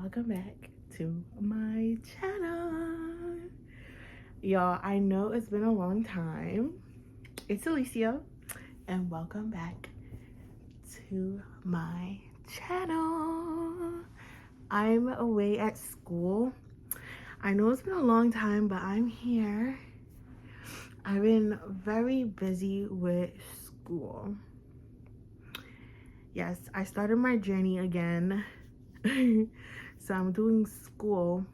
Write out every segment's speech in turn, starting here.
welcome back to my channel. Y'all, I know it's been a long time. It's Alicia, and welcome back to my channel. I'm away at school. I know it's been a long time, but I'm here. I've been very busy with school. Yes, I started my journey again. So I'm doing school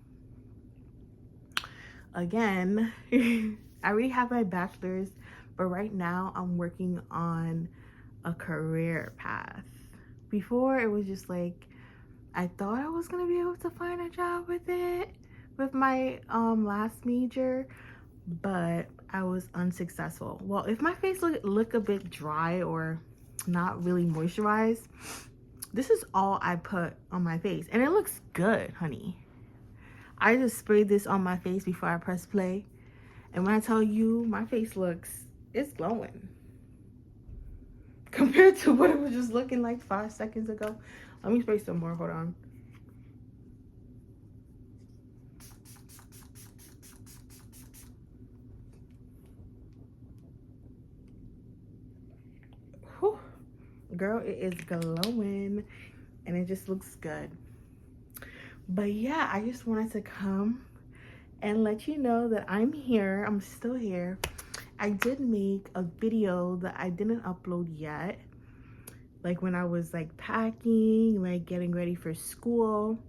again. I already have my bachelor's, but right now I'm working on a career path. Before it was just like I thought I was gonna be able to find a job with it, with my last major, but I was unsuccessful. Well, if my face look a bit dry or not really moisturized, this is all I put on my face and it looks good, honey. I just sprayed this on my face before I press play, and when I tell you my face it's glowing compared to what it was just looking like 5 seconds ago. Let me spray some more. Hold on. Whew. Girl, it is glowing and it just looks good. But yeah, I just wanted to come and let you know that I'm here. I'm still here. I did make a video that I didn't upload yet, like when I was like packing, like getting ready for school.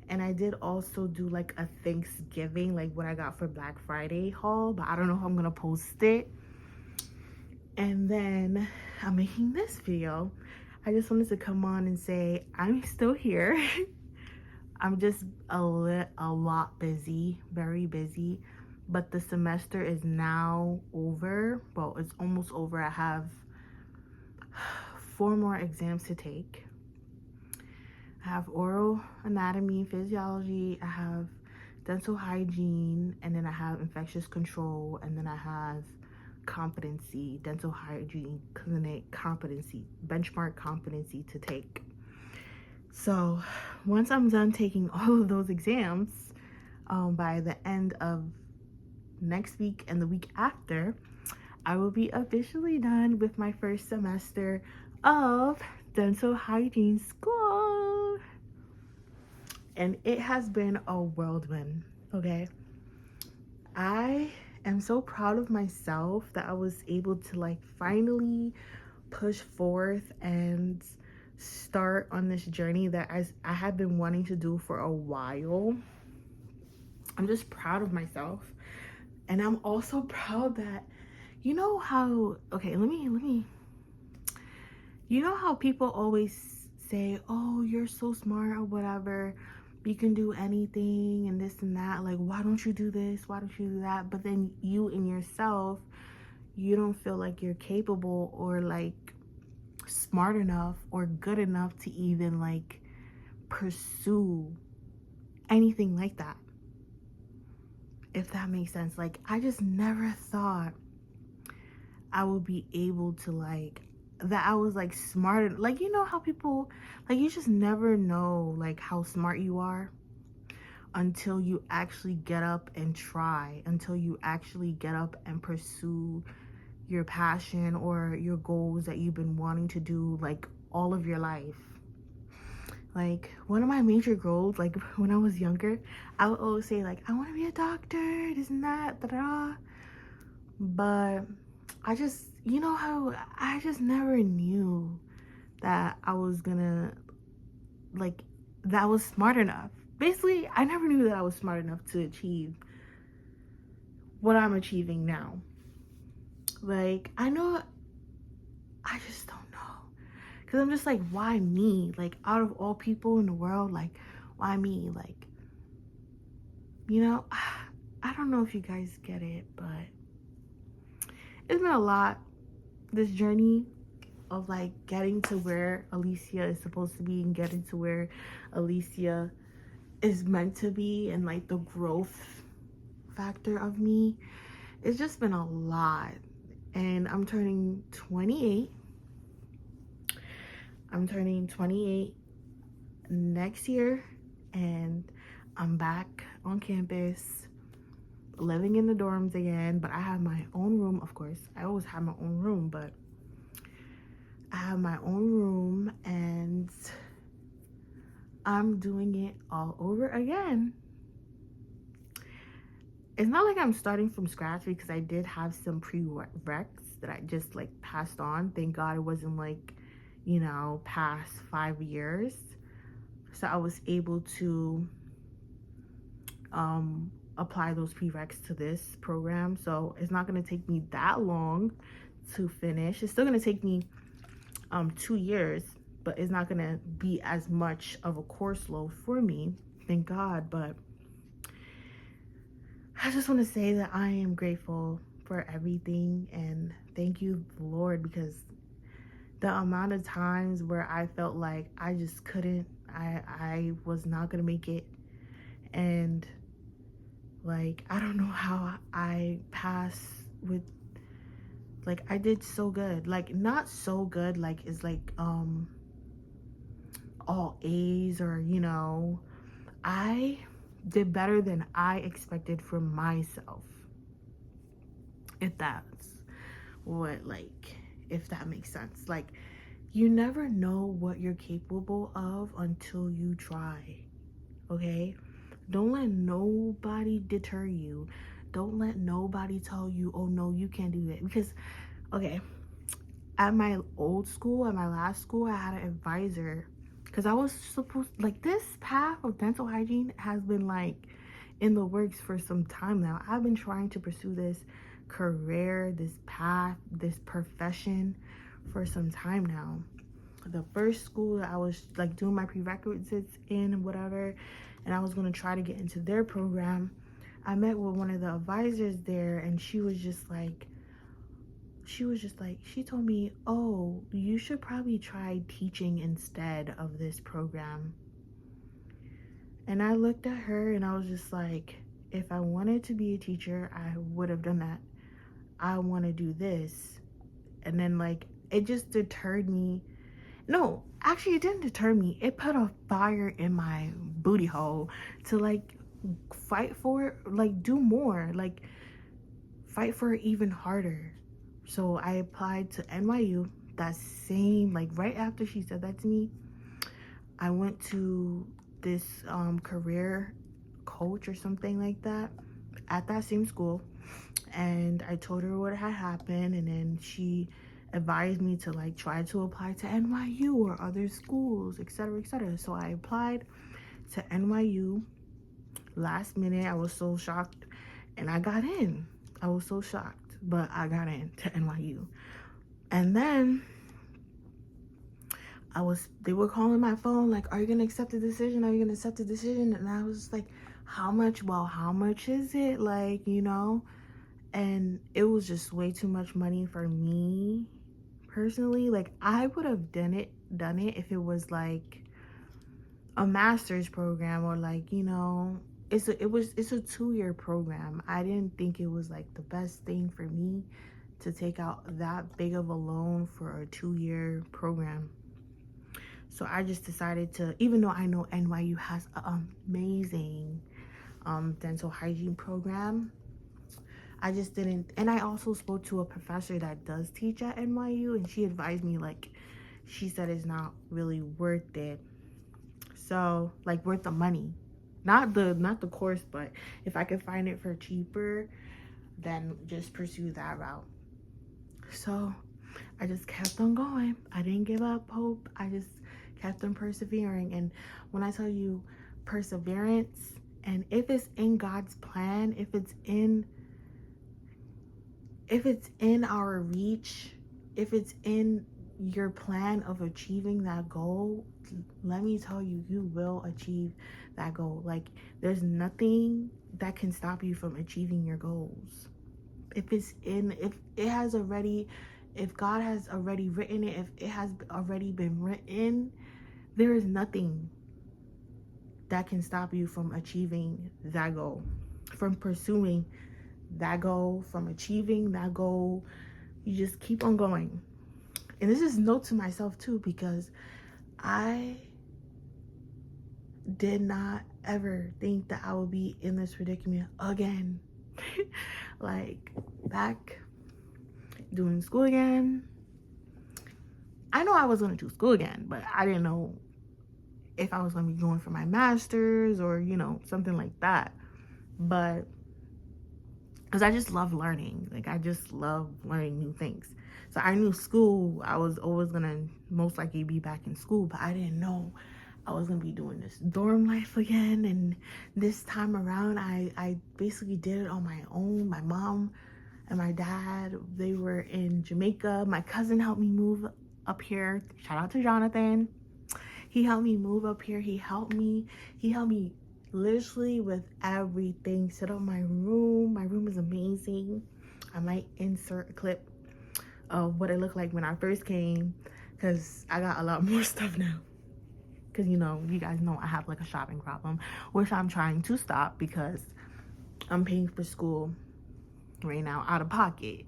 And I did also do like a Thanksgiving, like what I got for Black Friday haul, but I don't know if I'm gonna post it. And then I'm making this video. I just wanted to come on and say I'm still here. I'm just a lot busy, very busy, but the semester is now over. Well, it's almost over. I have 4 more exams to take. I have oral anatomy and physiology, I have dental hygiene, and then I have infectious control, and then I have competency, dental hygiene clinic competency, benchmark competency to take. So once I'm done taking all of those exams, by the end of next week and the week after, I will be officially done with my first semester of dental hygiene school. And it has been a whirlwind, okay? I am so proud of myself that I was able to like finally push forth and start on this journey that I have been wanting to do for a while. I'm just proud of myself. And I'm also proud that, you know how, okay, let me, you know how people always say, oh, you're so smart or whatever, you can do anything and this and that, like why don't you do this, why don't you do that? But then you in yourself, you don't feel like you're capable or like smart enough or good enough to even like pursue anything like that, if that makes sense. Like I just never thought I would be able to like that. I was like smart, like you know how people like you just never know like how smart you are until you actually get up and try, until you actually get up and pursue your passion or your goals that you've been wanting to do like all of your life. Like one of my major goals, like when I was younger, I would always say like I want to be a doctor, this and that, da-da. But I just, you know how I just never knew that I was gonna like that I was smart enough. Basically, I never knew that I was smart enough to achieve what I'm achieving now. Like I know, I just don't know, because I'm just like, why me? Like out of all people in the world, like why me? Like, you know, I don't know if you guys get it, but it's been a lot, this journey of like getting to where Alicia is supposed to be and getting to where Alicia is meant to be, and like the growth factor of me. It's just been a lot. And I'm turning 28. I'm turning 28 next year and I'm back on campus, living in the dorms again, but I have my own room. Of course, I always have my own room, but I have my own room, and I'm doing it all over again. It's not like I'm starting from scratch, because I did have some prereqs that I just like passed on. Thank God it wasn't like, past 5 years. So I was able to apply those prereqs to this program. So it's not going to take me that long to finish. It's still going to take me 2 years, but it's not going to be as much of a course load for me. Thank God. But I just want to say that I am grateful for everything, and thank you, Lord, because the amount of times where I felt like I just couldn't, I was not going to make it, and like, I don't know how I passed with, like, I did so good, like, not so good, like, it's like, all A's, or, I did better than I expected for myself, if that's what, like, if that makes sense. Like, you never know what you're capable of until you try, okay? Don't let nobody deter you. Don't let nobody tell you, oh no, you can't do it. Because, okay, at my old school, at my last school, I had an advisor, because I was supposed, like, this path of dental hygiene has been like in the works for some time now. I've been trying to pursue this career, this path, this profession for some time now. The first school that I was like doing my prerequisites in, whatever, and I was going to try to get into their program, I met with one of the advisors there, and she told me, oh, you should probably try teaching instead of this program. And I looked at her and I was just like, if I wanted to be a teacher, I would have done that. I want to do this. And then, like, it just deterred me. No, actually, it didn't deter me. It put a fire in my booty hole to, like, fight for it, like, do more, like, fight for it even harder. So I applied to NYU that same, like, right after she said that to me. I went to this career coach or something like that at that same school, and I told her what had happened, and then she advised me to, like, try to apply to NYU or other schools, etc., etc. So I applied to NYU last minute. I was so shocked, and I got in. I was so shocked, but I got in to NYU. And then they were calling my phone, like, are you gonna accept the decision? Are you gonna accept the decision? And I was like, how much? Well, how much is it? Like, and it was just way too much money for me personally. Like, I would have done it if it was like a master's program, or like, it's a 2-year program. I didn't think it was like the best thing for me to take out that big of a loan for a 2-year program. So I just decided to, even though I know NYU has an amazing dental hygiene program, I just didn't. And I also spoke to a professor that does teach at NYU, and she advised me, like, she said it's not really worth it. So, like, worth the money, not the course, but if I could find it for cheaper, then just pursue that route. So I just kept on going. I didn't give up hope. I just kept on persevering. And when I tell you perseverance, and if it's in God's plan, if it's in our reach, if it's in your plan of achieving that goal, let me tell you, you will achieve that goal. Like, there's nothing that can stop you from achieving your goals. If God has already written it, if it has already been written, there is nothing that can stop you from achieving that goal, from pursuing that goal, from achieving that goal. You just keep on going. And this is a note to myself too, because I did not ever think that I would be in this predicament again. Like, back doing school again. I know I was going to do school again, but I didn't know if I was going to be going for my master's or, you know, something like that. But because I just love learning. Like, I just love learning new things. So I knew school, I was always going to most likely be back in school, but I didn't know I was going to be doing this dorm life again. And this time around, I basically did it on my own. My mom and my dad, they were in Jamaica. My cousin helped me move up here. Shout out to Jonathan. He helped me move up here. He helped me literally with everything. Set up my room. My room is amazing. I might insert a clip of what it looked like when I first came, because I got a lot more stuff now. Because, you know, you guys know I have like a shopping problem, which I'm trying to stop because I'm paying for school right now out of pocket.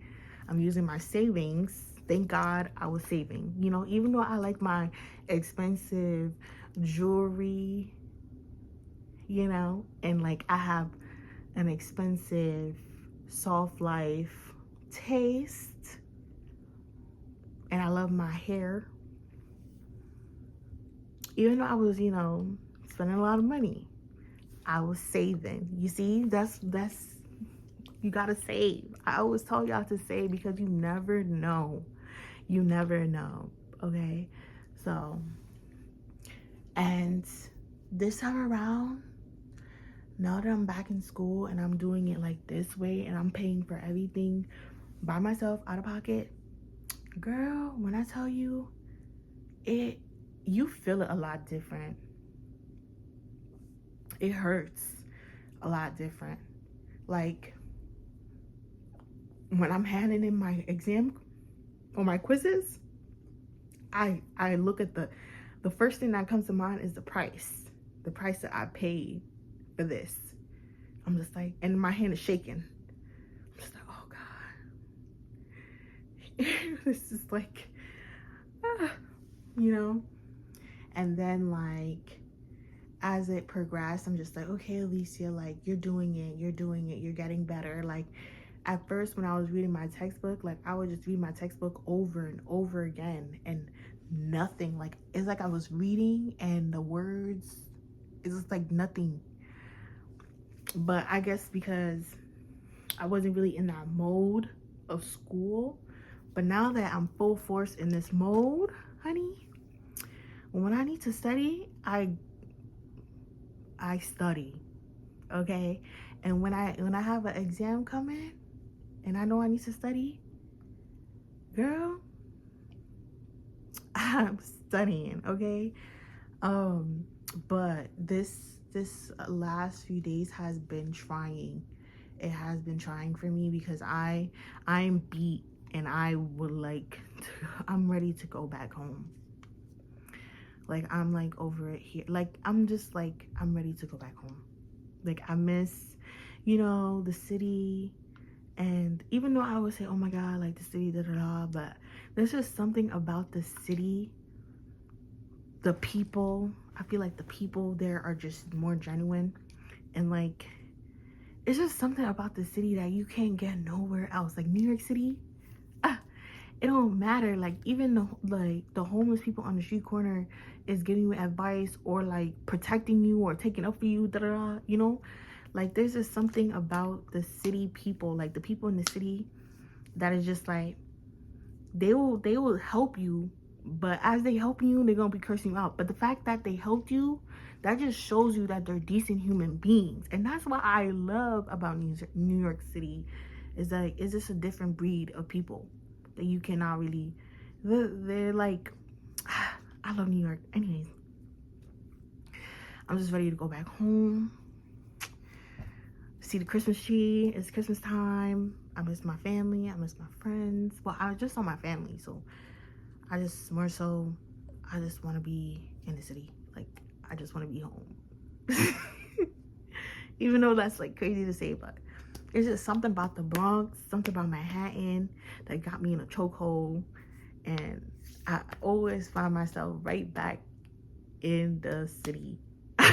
I'm using my savings. Thank God I was saving. You know, even though I like my expensive jewelry, you know, and like I have an expensive soft life taste, and I love my hair, even though I was, you know, spending a lot of money, I was saving. You see, that's you gotta save. I always tell y'all to save because you never know. You never know. Okay, so, and this time around, now that I'm back in school and I'm doing it like this way and I'm paying for everything by myself out of pocket, girl, when I tell you, you feel it a lot different. It hurts a lot different. Like, when I'm handing in my exam or my quizzes, I look at the first thing that comes to mind is the price that I paid for this. I'm just like, and my hand is shaking. I'm just like, oh God. This is like, you know. And then, like, as it progressed, I'm just like, okay, Alicia, like, you're doing it, you're getting better. Like, at first, when I was reading my textbook, like, I would just read my textbook over and over again, and nothing, like, it's like I was reading and the words, it's just like nothing. But I guess because I wasn't really in that mode of school, but now that I'm full force in this mode, honey, when I need to study, I study, okay? And when I have an exam coming and I know I need to study, girl, I'm studying, okay? But this last few days has been trying. It has been trying for me because I'm beat and I would like I'm ready to go back home. Like, I'm like over it here. Like, I'm just like, I'm ready to go back home. Like, I miss, you know, the city. And even though I would say, oh my God, like the city, da da da, but there's just something about the city, the people. I feel like the people there are just more genuine. And like, it's just something about the city that you can't get nowhere else. Like, New York City, it don't matter. Like, even the homeless people on the street corner is giving you advice or like protecting you or taking up for you, da da da, you know. Like, there's just something about the city people, like the people in the city, that is just like, they will help you, but as they help you, they're gonna be cursing you out. But the fact that they helped you, that just shows you that they're decent human beings. And that's what I love about New York City, is like, it's just a different breed of people that you cannot really, they're like, I love New York. Anyways, I'm just ready to go back home, see the Christmas tree. It's Christmas time. I miss my family, I miss my friends. Well, I just saw my family, so I just want to be in the city. Like, I just want to be home. Even though that's like crazy to say, but it's just something about the Bronx, something about Manhattan that got me in a chokehold. And I always find myself right back in the city.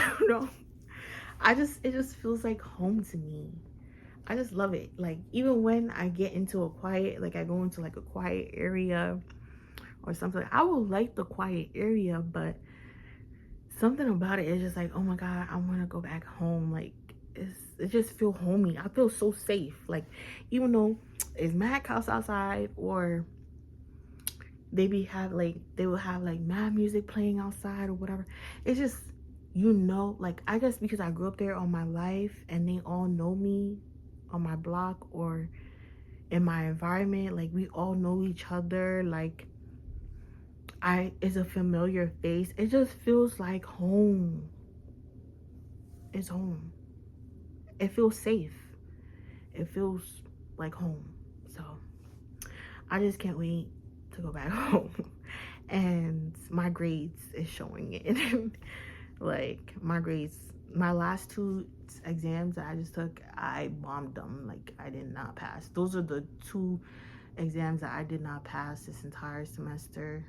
don't know. It just feels like home to me. I just love it. Like, even when I get into a quiet, like I go into like a quiet area or something, I will like the quiet area, but something about it is just like, oh my God, I want to go back home. Like, it just feel homey. I feel so safe. Like, even though it's mad cows outside, or they will have like mad music playing outside or whatever. It's just, like, I guess because I grew up there all my life and they all know me on my block or in my environment. Like, we all know each other. Like, it's a familiar face. It just feels like home. It's home. It feels safe. It feels like home. So I just can't wait to go back home. And my grades is showing it. Like, my grades, my last two exams that I just took, I bombed them. Like, I did not pass. Those are the two exams that I did not pass this entire semester.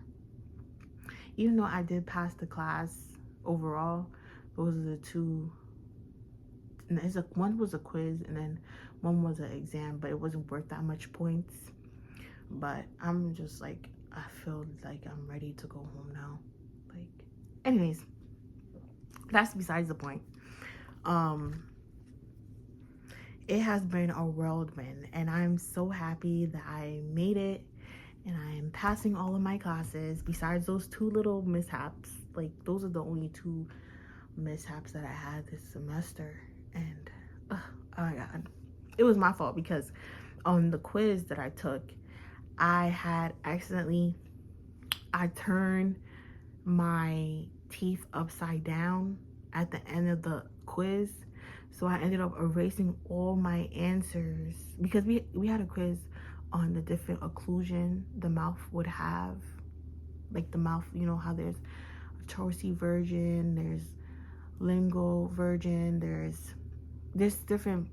Even though I did pass the class overall, those are the two. And one was a quiz and then one was an exam, but it wasn't worth that much points. But I'm just like, I feel like I'm ready to go home now. Like, anyways, that's besides the point. It has been a whirlwind, and I'm so happy that I made it, and I am passing all of my classes besides those two little mishaps. Like, those are the only two mishaps that I had this semester. And oh my God, it was my fault because on the quiz that I took, I turned my teeth upside down at the end of the quiz. So I ended up erasing all my answers because we had a quiz on the different occlusion the mouth would have. Like, the mouth, you know how there's a torsi version, there's lingual version, there's different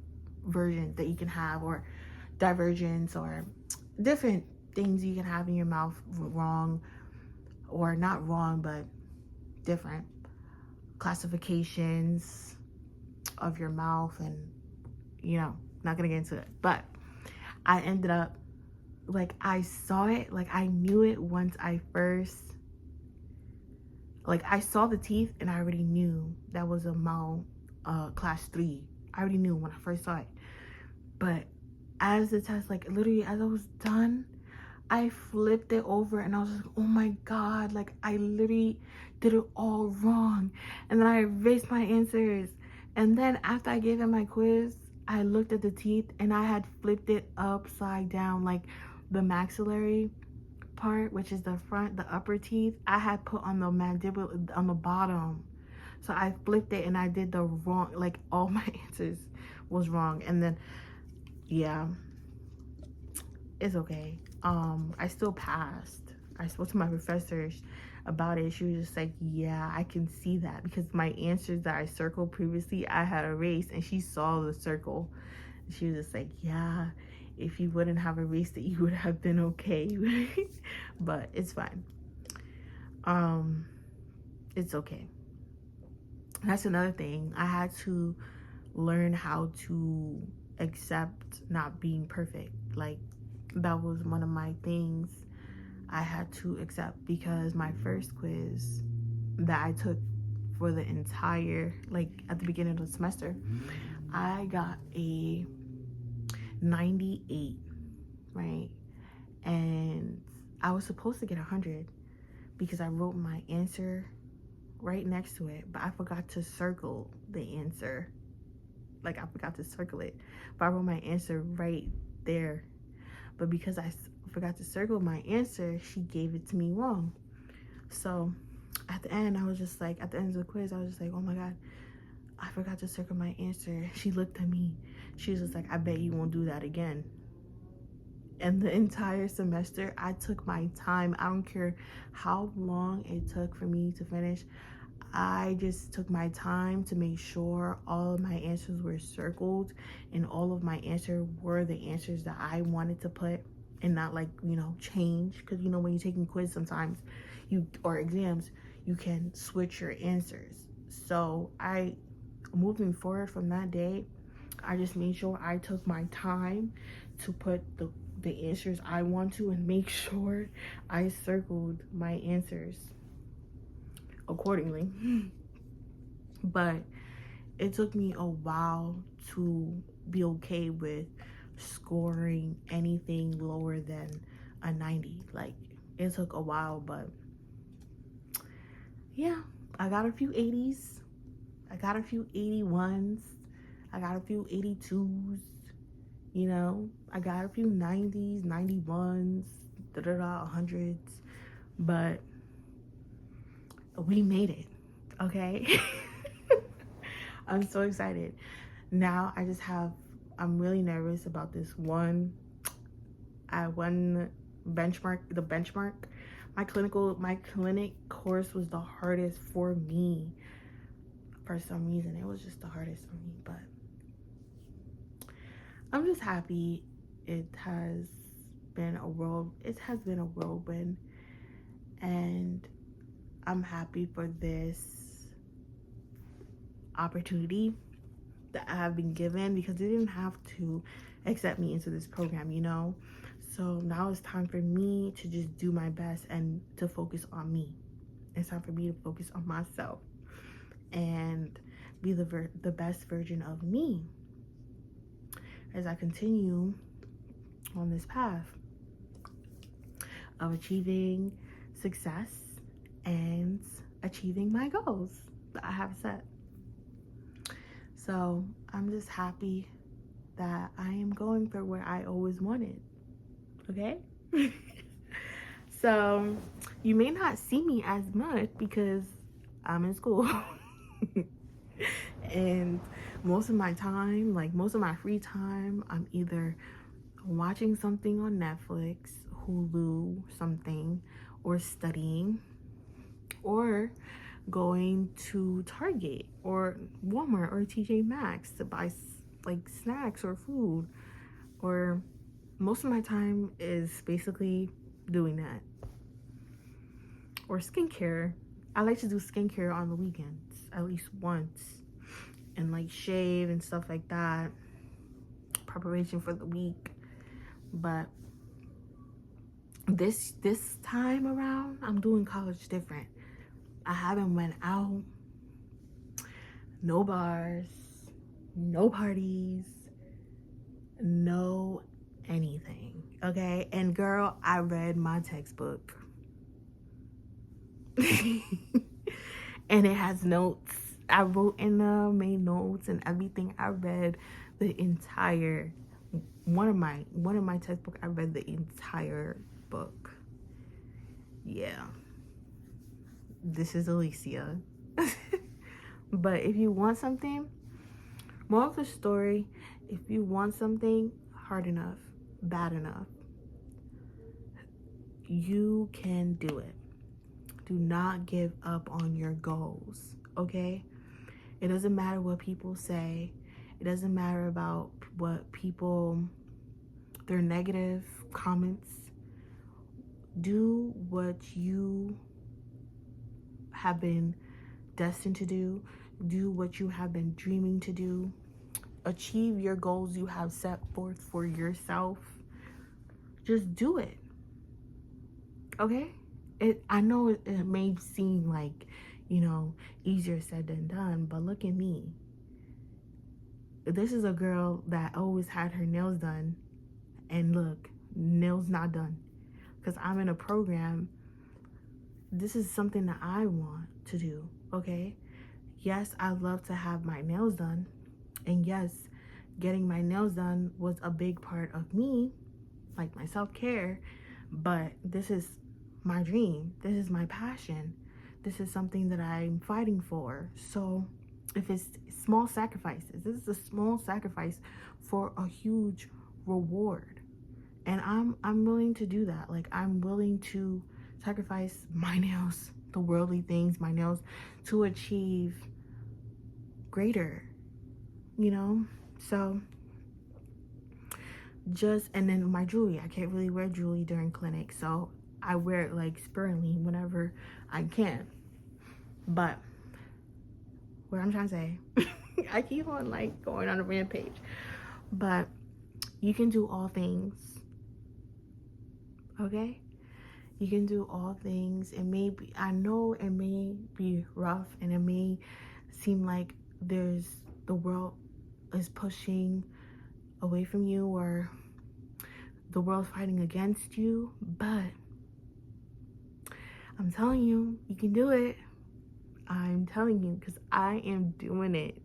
versions that you can have, or divergence, or different things you can have in your mouth wrong, or not wrong, but different classifications of your mouth. And not gonna get into it, but I ended up, like, I saw it, like, I knew it once I first, like, I saw the teeth and I already knew that was a Mal class 3. I already knew when I first saw it. But as the test, like, literally as I was done, I flipped it over and I was like, oh my God, like, I literally did it all wrong. And then I erased my answers. And then after I gave them my quiz, I looked at the teeth and I had flipped it upside down. Like, the maxillary part, which is the upper teeth, I had put on the mandible on the bottom. So I flipped it and I did the wrong, like, all my answers was wrong. And then, yeah, it's okay. I still passed. I spoke to my professor about it. She was just like, yeah, I can see that, because my answers that I circled previously, I had erased, and she saw the circle. She was just like, yeah, if you wouldn't have erased it, you would have been okay. But it's fine. It's okay. That's another thing. I had to learn how to accept not being perfect. Like, that was one of my things I had to accept, because my first quiz that I took for the entire, like, at the beginning of the semester, I got a 98, right? And I was supposed to get 100 because I wrote my answer right next to it, but I forgot to circle the answer. Like, I forgot to circle it, but I wrote my answer right there. But because I forgot to circle my answer, she gave it to me wrong. So at the end, I was just like, at the end of the quiz, I was just like, oh my God, I forgot to circle my answer. She looked at me. She was just like, I bet you won't do that again. And the entire semester, I took my time. I don't care how long it took for me to finish. I just took my time to make sure all of my answers were circled and all of my answers were the answers that I wanted to put, and not, like, change. Because, when you're taking quiz sometimes or exams, you can switch your answers. So moving forward from that day, I just made sure I took my time to put the answers I want to, and make sure I circled my answers accordingly. But it took me a while to be okay with scoring anything lower than a 90. Like, it took a while, but yeah, I got a few 80s. I got a few 81s. I got a few 82s. You know, I got a few 90s, 91s, 100s. But we made it, okay? I'm so excited. Now I'm really nervous about this one. The benchmark. My clinic course was the hardest for me. For some reason, it was just the hardest for me, but I'm just happy. It has been a whirlwind, and I'm happy for this opportunity that I have been given, because they didn't have to accept me into this program, you know? So now it's time for me to just do my best and to focus on me. It's time for me to focus on myself and be the best version of me as I continue on this path of achieving success and achieving my goals that I have set. So I'm just happy that I am going for what I always wanted. Okay? So you may not see me as much because I'm in school. And most of my time, like most of my free time, I'm either watching something on Netflix, Hulu, something, or studying, or going to Target or Walmart or TJ Maxx to buy like snacks or food. Or most of my time is basically doing that. Or skincare. I like to do skincare on the weekends at least once, and like shave and stuff like that, preparation for the week. But this time around, I'm doing college different. I haven't went out, no bars, no parties, no anything, okay? And girl, I read my textbook. And it has notes. I wrote in them, made notes and everything. I read the entire one of my textbook. I read the entire book. Yeah. This is Alicia. But if you want something, moral of the story, if you want something hard enough, bad enough, you can do it. Do not give up on your goals, okay? It doesn't matter what people say. It doesn't matter about what people, their negative comments. Do what you have been destined to do. Do what you have been dreaming to do. Achieve your goals you have set forth for yourself. Just do it, okay? I know it may seem like, you know, easier said than done, but look at me. This is a girl that always had her nails done, and look, nails not done, because I'm in a program. This is something that I want to do, okay? Yes, I love to have my nails done, and yes, getting my nails done was a big part of me, like my self-care, but this is my dream. This is my passion. This is something that I'm fighting for. So if it's small sacrifices, this is a small sacrifice for a huge reward. And I'm willing to do that. Like, I'm willing to sacrifice my nails, the worldly things, my nails, to achieve greater, you know? So and then my jewelry, I can't really wear jewelry during clinic, so I wear it like sparingly whenever I can. But what I'm trying to say. I keep on like going on a rampage. But you can do all things. Okay? You can do all things. It may be, I know it may be rough, and it may seem like the world is pushing away from you, or the world's fighting against you, but I'm telling you, you can do it. I'm telling you, because I am doing it,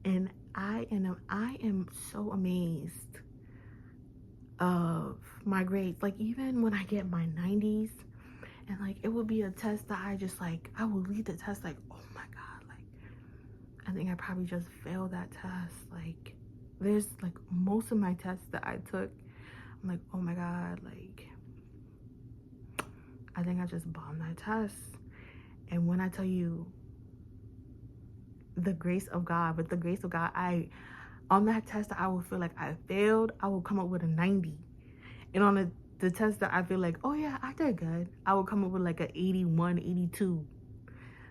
and I am so amazed of my grades. Like, even when I get my 90s, and like it would be a test that I just like, I would read the test like, oh my god, like I think I probably just failed that test. Like, there's like most of my tests that I took, I'm like, oh my god, like I think I just bombed that test. And when I tell you, the grace of God, with the grace of God, on that test that I would feel like I failed, I will come up with a 90. And on the test that I feel like, oh yeah, I did good, I will come up with like an 81, 82.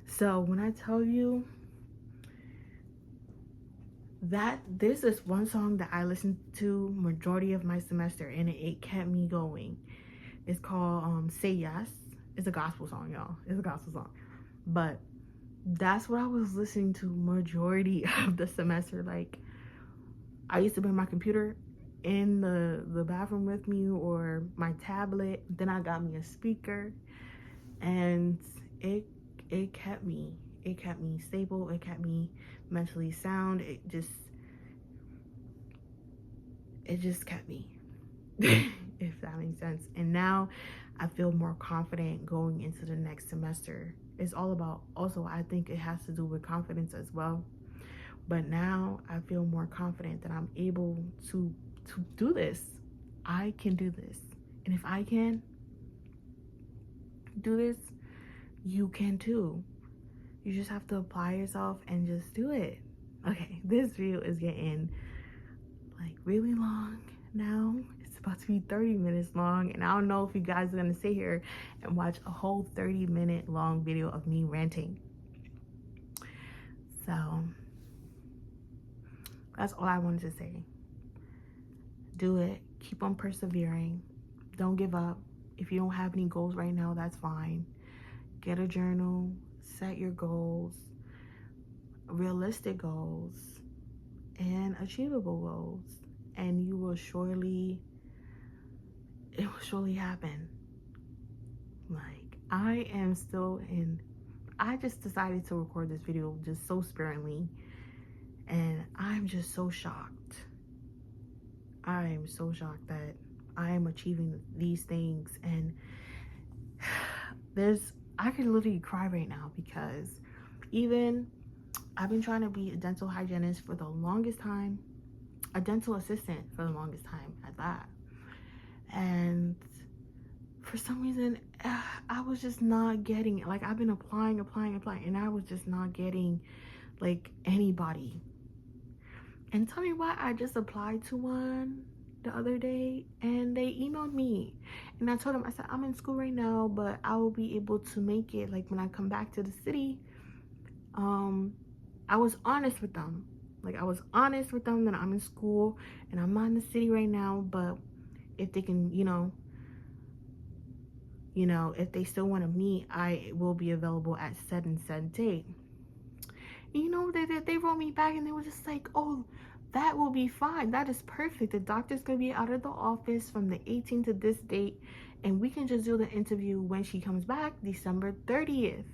So when I tell you that, there's this one song that I listened to majority of my semester, and it kept me going. It's called Say Yes. It's a gospel song, y'all. It's a gospel song. But that's what I was listening to majority of the semester. Like, I used to bring my computer in the bathroom with me, or my tablet. Then I got me a speaker, and it kept me stable. It kept me mentally sound. It just kept me. If that makes sense. And now I feel more confident going into the next semester. It's all about, also I think it has to do with confidence as well. But now I feel more confident that I'm able to do this. I can do this. And if I can do this, you can too. You just have to apply yourself and just do it. Okay, this video is getting like really long now. It's about to be 30 minutes long, and I don't know if you guys are gonna sit here and watch a whole 30-minute long video of me ranting. So that's all I wanted to say. Do it. Keep on persevering. Don't give up. If you don't have any goals right now, that's fine. Get a journal. Set your goals. Realistic goals. And achievable goals. And it will surely happen. Like, I just decided to record this video just so sparingly. And I'm just so shocked. I am so shocked that I am achieving these things. And I could literally cry right now, because even I've been trying to be a dental hygienist for the longest time, a dental assistant for the longest time at that. And for some reason, I was just not getting it. Like, I've been applying, and I was just not getting like anybody. And tell me why, I just applied to one the other day, and they emailed me, and I told them, I said, I'm in school right now, but I will be able to make it like when I come back to the city. I was honest with them. Like, I was honest with them that I'm in school and I'm not in the city right now, but if they can, if they still want to meet, I will be available at said and said date. They wrote me back, and they were just like, oh, that will be fine. That is perfect. The doctor's gonna be out of the office from the 18th to this date, and we can just do the interview when she comes back, December 30th.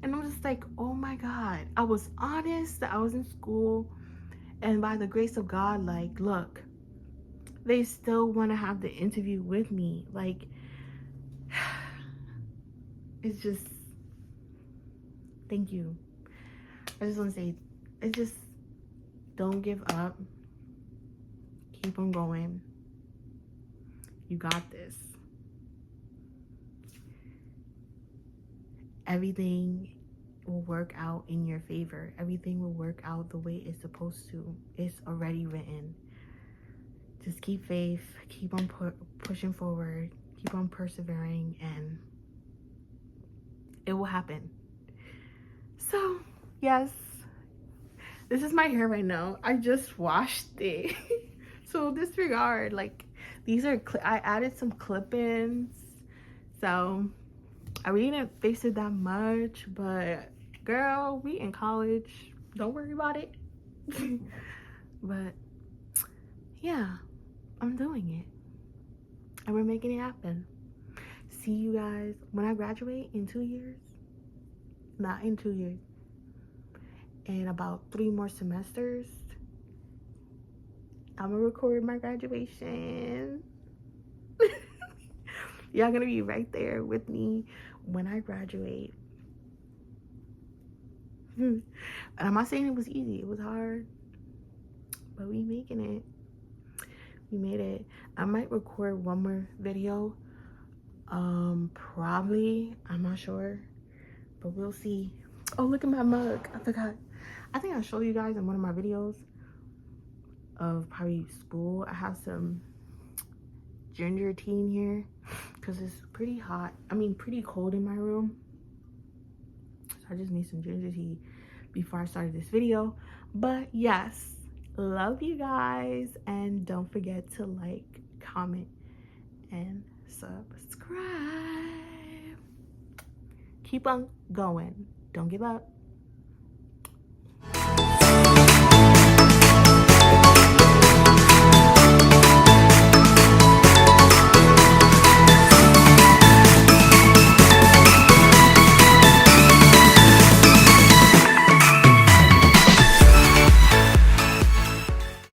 And I'm just like, oh my God. I was honest that I was in school, and by the grace of God, like, look, they still want to have the interview with me. Like, it's just, thank you. I just want to say, it's just, don't give up. Keep on going. You got this. Everything will work out in your favor. Everything will work out the way it's supposed to. It's already written. Just keep faith. Keep on pushing forward. Keep on persevering, and it will happen. So, yes, This is my hair right now. I just washed it. So disregard. Like, these are, I added some clip-ins. So I really didn't fix it that much, but girl, we in college. Don't worry about it. But yeah, I'm doing it. And we're making it happen. See you guys when I graduate in 2 years. Not in 2 years. In about 3 more semesters. I'm gonna record my graduation. Y'all gonna be right there with me when I graduate. And I'm not saying it was easy. It was hard. But we making it. We made it. I might record one more video. Probably. I'm not sure. But we'll see. Oh, look at my mug. I forgot. I think I'll show you guys in one of my videos of probably school. I have some ginger tea in here because it's pretty hot. I mean, pretty cold in my room. So I just need some ginger tea before I started this video. But yes, love you guys, and don't forget to like, comment, and subscribe. Keep on going. Don't give up.